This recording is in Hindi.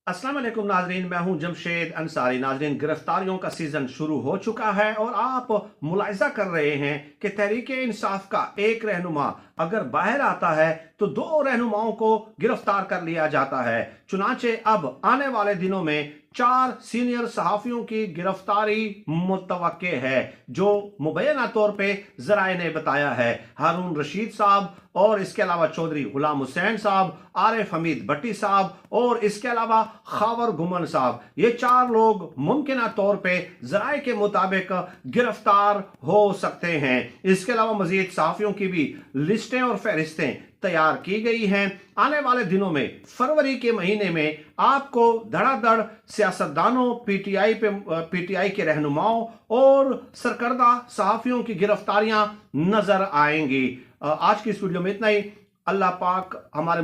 अस्सलाम वालेकुम नाजरीन, मैं हूं जमशेद अंसारी। नाजरीन, गिरफ्तारियों का सीजन शुरू हो चुका है और आप मुलाहिजा कर रहे हैं कि तहरीके इंसाफ का एक रहनुमा अगर बाहर आता है तो दो रहनुमाओं को गिरफ्तार कर लिया जाता है। चुनाचे अब आने वाले दिनों में 4 सीनियर सहाफियों की गिरफ्तारी मुतवक्के है, जो मुबैना तौर पे जराए ने बताया है। हारून रशीद साहब और इसके अलावा चौधरी गुलाम हुसैन साहब, आरिफ हमीद भट्टी साहब और इसके अलावा खावर गुमन साहब, ये 4 लोग मुमकिन तौर पे जराए के मुताबिक गिरफ्तार हो सकते हैं। इसके अलावा मजीद सहाफियों की भी लिस्टें और फहरिस्तें तैयार की गई हैं। आने वाले दिनों में फरवरी के महीने में आपको धड़ाधड़ सियासतदानों, पीटीआई के रहनुमाओं और सरकर्दा सहाफियों की गिरफ्तारियां नजर आएंगी। आज की इस वीडियो में इतना ही। अल्लाह पाक हमारे